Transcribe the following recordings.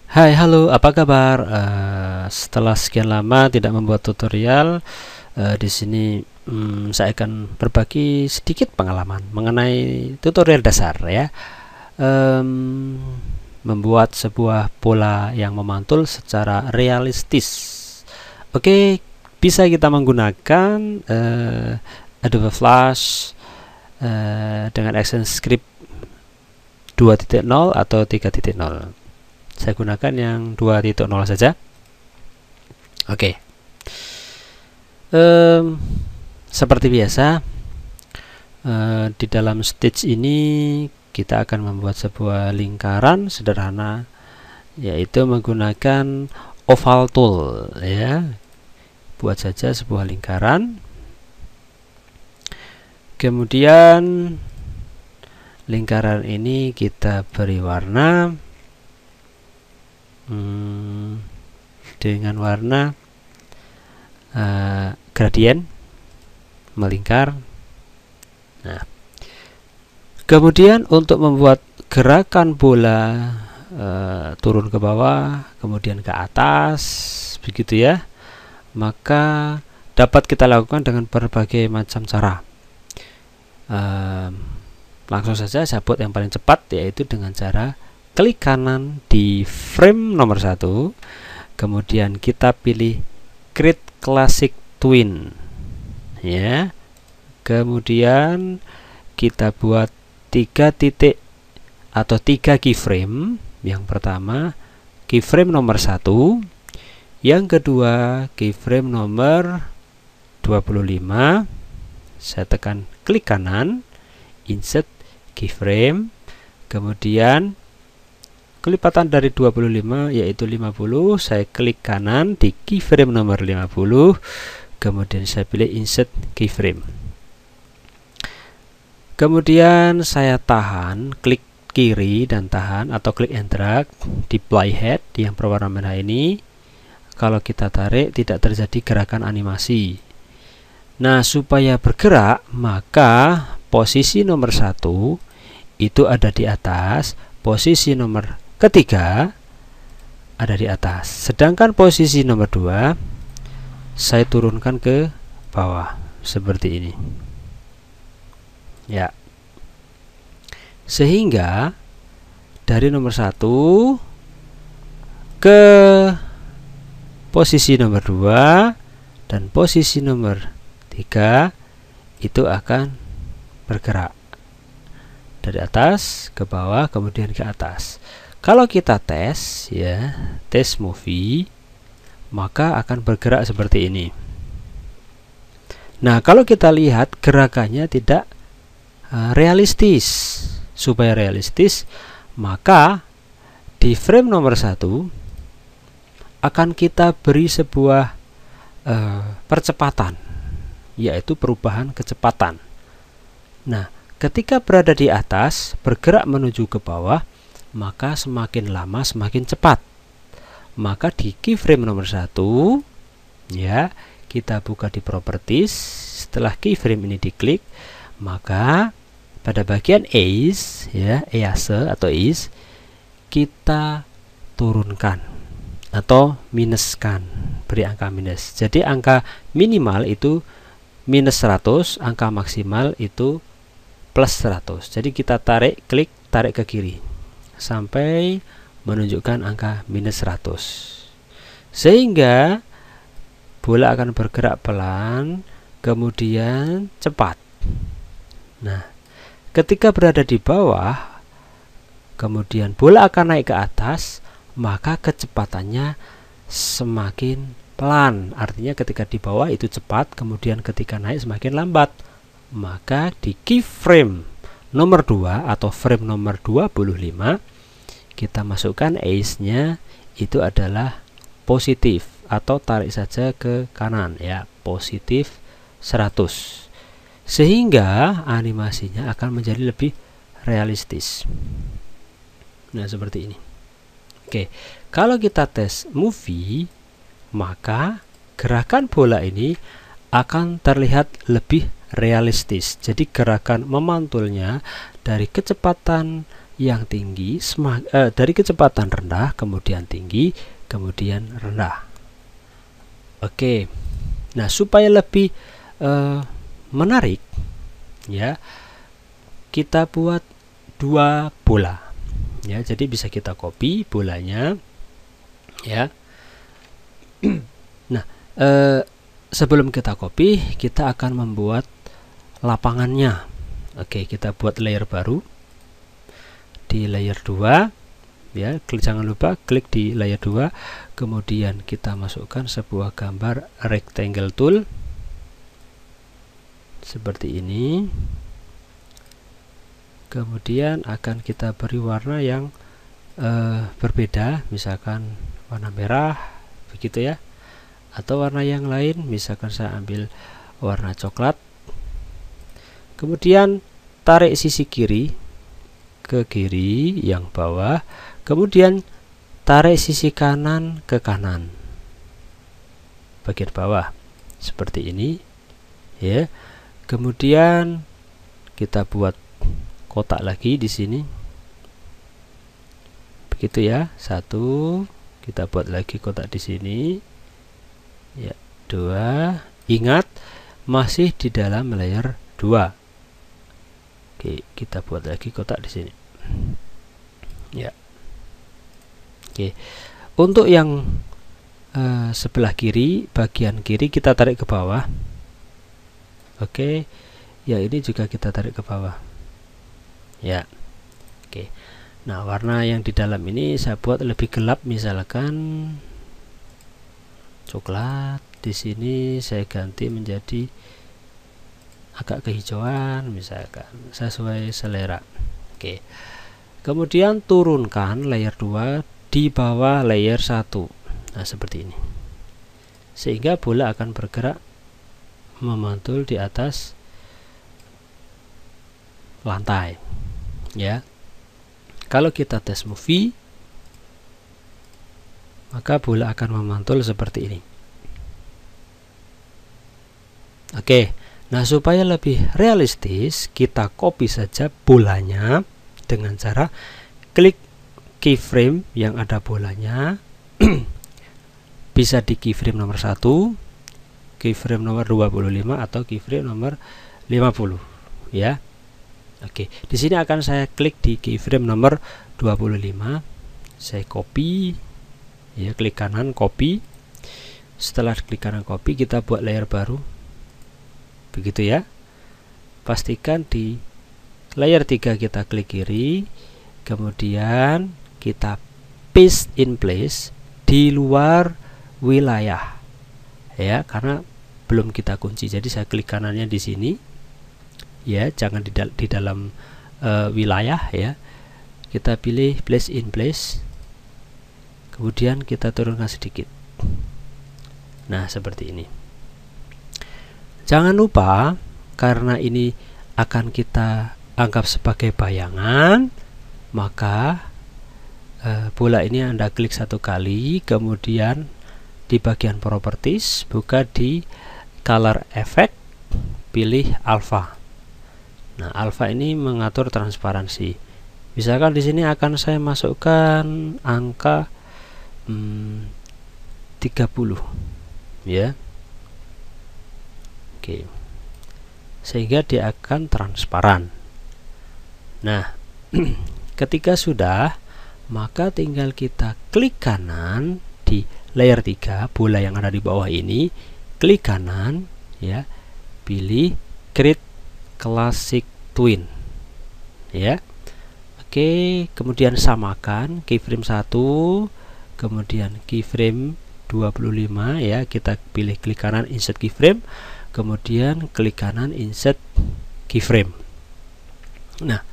Hai, halo, apa kabar? Setelah sekian lama tidak membuat tutorial, di sini saya akan berbagi sedikit pengalaman mengenai tutorial dasar ya. Em, Membuat sebuah bola yang memantul secara realistis. Oke, bisa kita menggunakan Adobe Flash dengan ActionScript 2.0 atau 3.0. Saya gunakan yang 2.0 saja. Oke. Seperti biasa, di dalam stage ini kita akan membuat sebuah lingkaran sederhana, yaitu menggunakan oval tool ya. Buat saja sebuah lingkaran. Kemudian lingkaran ini kita beri warna dengan warna gradien melingkar. Nah, kemudian untuk membuat gerakan bola turun ke bawah, kemudian ke atas, begitu ya, maka dapat kita lakukan dengan berbagai macam cara. Langsung saja saya buat yang paling cepat, yaitu dengan cara klik kanan di frame nomor 1, kemudian kita pilih Create Classic Twin ya. Kemudian kita buat 3 titik atau 3 keyframe. Yang pertama keyframe nomor 1, yang kedua keyframe nomor 25. Saya tekan klik kanan, insert keyframe, kemudian kelipatan dari 25 yaitu 50. Saya klik kanan di keyframe nomor 50, kemudian saya pilih insert keyframe. Kemudian saya tahan, klik kiri dan tahan atau klik and drag di playhead yang berwarna merah ini. Kalau kita tarik tidak terjadi gerakan animasi. Nah, supaya bergerak maka posisi nomor 1 itu ada di atas, posisi nomor ketiga ada di atas, sedangkan posisi nomor 2 saya turunkan ke bawah seperti ini ya, sehingga dari nomor 1 ke posisi nomor 2 dan posisi nomor 3 itu akan bergerak dari atas ke bawah kemudian ke atas. Kalau kita tes ya, tes movie, maka akan bergerak seperti ini. Nah, kalau kita lihat gerakannya tidak realistis. Supaya realistis, maka di frame nomor 1 akan kita beri sebuah percepatan, yaitu perubahan kecepatan. Nah, ketika berada di atas bergerak menuju ke bawah, maka semakin lama semakin cepat. Maka di keyframe nomor 1 ya, kita buka di properties. Setelah keyframe ini diklik, maka pada bagian ease ya, ease atau ease, kita turunkan atau minuskan, beri angka minus. Jadi angka minimal itu minus 100, angka maksimal itu plus 100. Jadi kita tarik, klik, tarik ke kiri sampai menunjukkan angka minus 100, sehingga bola akan bergerak pelan kemudian cepat. Nah, ketika berada di bawah kemudian bola akan naik ke atas, maka kecepatannya semakin pelan. Artinya ketika di bawah itu cepat, kemudian ketika naik semakin lambat. Maka di keyframe nomor 2 atau frame nomor 25 kita masukkan ace-nya itu adalah positif atau tarik saja ke kanan ya, positif 100, sehingga animasinya akan menjadi lebih realistis. Nah, seperti ini. Oke, kalau kita tes movie, maka gerakan bola ini akan terlihat lebih realistis. Jadi gerakan memantulnya dari kecepatan yang tinggi dari kecepatan rendah kemudian tinggi kemudian rendah. Oke. Nah, supaya lebih menarik ya, kita buat dua bola ya. Jadi bisa kita copy bolanya ya. Nah, sebelum kita copy, kita akan membuat lapangannya. Oke, kita buat layer baru di layer 2 ya. Jangan lupa klik di layer 2, kemudian kita masukkan sebuah gambar rectangle tool seperti ini. Kemudian akan kita beri warna yang berbeda, misalkan warna merah begitu ya, atau warna yang lain, misalkan saya ambil warna coklat. Kemudian tarik sisi kiri ke kiri yang bawah, kemudian tarik sisi kanan ke kanan bagian bawah seperti ini ya. Kemudian kita buat kotak lagi di sini begitu ya. Satu, kita buat lagi kotak di sini ya. Dua, ingat masih di dalam layer 2. Oke, kita buat lagi kotak di sini ya. Oke, untuk yang sebelah kiri, bagian kiri kita tarik ke bawah. Oke, ya ini juga kita tarik ke bawah ya. Oke, nah warna yang di dalam ini saya buat lebih gelap, misalkan coklat. Di sini saya ganti menjadi agak kehijauan, misalkan sesuai selera. Oke, kemudian turunkan layer 2 di bawah layer 1. Nah, seperti ini, sehingga bola akan bergerak memantul di atas lantai ya. Kalau kita tes movie, maka bola akan memantul seperti ini. Oke, nah supaya lebih realistis, kita copy saja bolanya dengan cara klik keyframe yang ada bolanya. Bisa di keyframe nomor 1, keyframe nomor 25 atau keyframe nomor 50 ya. Oke, di sini akan saya klik di keyframe nomor 25. Saya copy ya, klik kanan copy. Setelah klik kanan copy, kita buat layer baru begitu ya. Pastikan di layer 3 kita klik kiri, kemudian kita paste in place di luar wilayah ya, karena belum kita kunci. Jadi saya klik kanannya di sini ya, jangan di dalam wilayah ya. Kita pilih place in place, kemudian kita turunkan sedikit. Nah, seperti ini. Jangan lupa, karena ini akan kita anggap sebagai bayangan, maka bola ini Anda klik satu kali, kemudian di bagian properties, buka di color effect, pilih alpha. Nah, alpha ini mengatur transparansi. Misalkan di sini akan saya masukkan angka 30 ya. Oke, sehingga dia akan transparan. Nah, ketika sudah, maka tinggal kita klik kanan di layer 3, bola yang ada di bawah ini, klik kanan ya, pilih create classic twin ya. Oke, kemudian samakan keyframe 1, kemudian keyframe 25 ya, kita pilih klik kanan insert keyframe, kemudian klik kanan insert keyframe. Nah,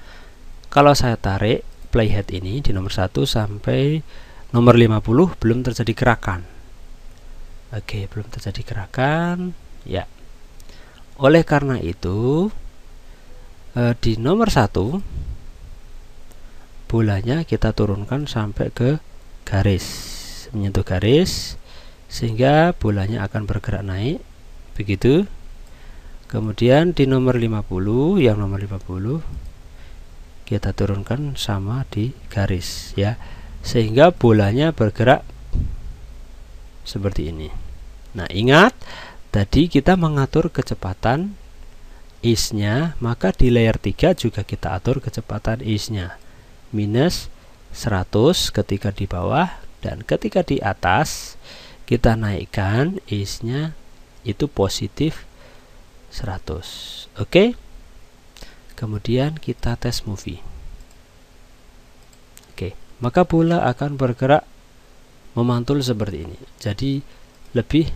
kalau saya tarik playhead ini di nomor 1 sampai nomor 50 belum terjadi gerakan. Oke, belum terjadi gerakan ya. Oleh karena itu di nomor 1 bolanya kita turunkan sampai ke garis, menyentuh garis, sehingga bolanya akan bergerak naik begitu. Kemudian di nomor 50, yang nomor 50 kita turunkan sama di garis ya, sehingga bolanya bergerak seperti ini. Nah, ingat tadi kita mengatur kecepatan ease-nya, maka di layer 3 juga kita atur kecepatan ease-nya. Minus 100 ketika di bawah, dan ketika di atas kita naikkan ease-nya itu positif 100. Oke. Kemudian kita tes movie. Oke, maka bola akan bergerak memantul seperti ini. Jadi lebih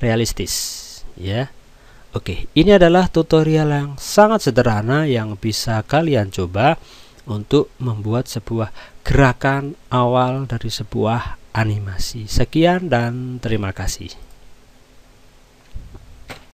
realistis ya. Oke, ini adalah tutorial yang sangat sederhana yang bisa kalian coba untuk membuat sebuah gerakan awal dari sebuah animasi. Sekian dan terima kasih.